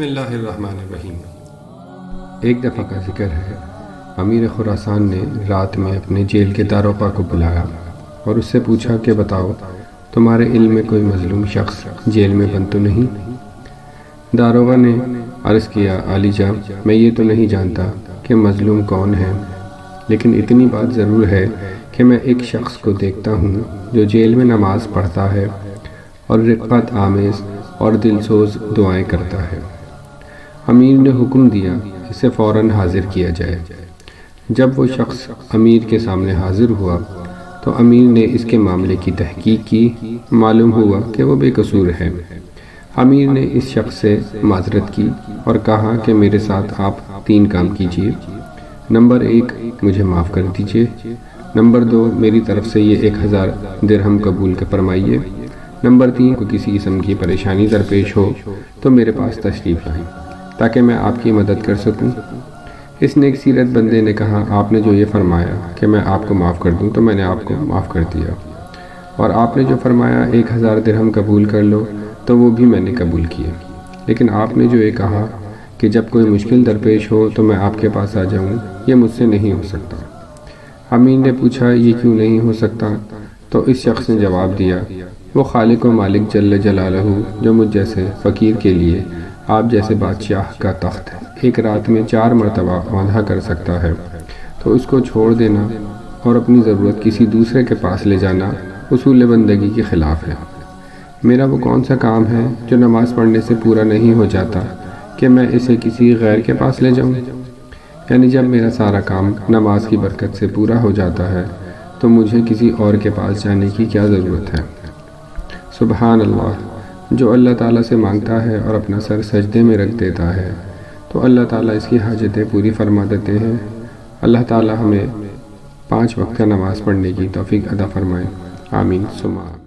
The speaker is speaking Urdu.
بسم اللہ الرحمن الرحیم۔ ایک دفعہ کا ذکر ہے، امیر خراسان نے رات میں اپنے جیل کے داروغہ کو بلایا اور اس سے پوچھا کہ بتاؤ تمہارے علم میں کوئی مظلوم شخص جیل میں بند تو نہیں؟ داروغہ نے عرض کیا، عالی جان، میں یہ تو نہیں جانتا کہ مظلوم کون ہے، لیکن اتنی بات ضرور ہے کہ میں ایک شخص کو دیکھتا ہوں جو جیل میں نماز پڑھتا ہے اور رقت آمیز اور دلسوز دعائیں کرتا ہے۔ امیر نے حکم دیا اسے فوراً حاضر کیا جائے۔ جب وہ شخص امیر کے سامنے حاضر ہوا تو امیر نے اس کے معاملے کی تحقیق کی، معلوم ہوا کہ وہ بے قصور ہے۔ امیر نے اس شخص سے معذرت کی اور کہا کہ میرے ساتھ آپ 3 کام کیجیے۔ نمبر 1، مجھے معاف کر دیجیے۔ نمبر 2، میری طرف سے یہ 1000 درہم قبول فرمائیے۔ نمبر 3، کو کسی قسم کی پریشانی درپیش ہو تو میرے پاس تشریف لائیں تاکہ میں آپ کی مدد کر سکوں۔ اس نیک سیرت بندے نے کہا، آپ نے جو یہ فرمایا کہ میں آپ کو معاف کر دوں تو میں نے آپ کو معاف کر دیا، اور آپ نے جو فرمایا 1000 درہم قبول کر لو تو وہ بھی میں نے قبول کیے، لیکن آپ نے جو یہ کہا کہ جب کوئی مشکل درپیش ہو تو میں آپ کے پاس آ جاؤں، یہ مجھ سے نہیں ہو سکتا۔ امیر نے پوچھا، یہ کیوں نہیں ہو سکتا؟ تو اس شخص نے جواب دیا، وہ خالق و مالک جل جلالہ جو مجھ جیسے فقیر کے لیے آپ جیسے بادشاہ کا تخت ایک رات میں 4 مرتبہ آندھا کر سکتا ہے، تو اس کو چھوڑ دینا اور اپنی ضرورت کسی دوسرے کے پاس لے جانا اصول بندگی کے خلاف ہے۔ میرا وہ کون سا کام ہے جو نماز پڑھنے سے پورا نہیں ہو جاتا کہ میں اسے کسی غیر کے پاس لے جاؤں؟ یعنی جب میرا سارا کام نماز کی برکت سے پورا ہو جاتا ہے تو مجھے کسی اور کے پاس جانے کی کیا ضرورت ہے؟ سبحان اللہ، جو اللہ تعالیٰ سے مانگتا ہے اور اپنا سر سجدے میں رکھ دیتا ہے تو اللہ تعالیٰ اس کی حاجتیں پوری فرما دیتے ہیں۔ اللہ تعالیٰ ہمیں 5 وقت کا نماز پڑھنے کی توفیق عطا فرمائے، آمین ثم آمین۔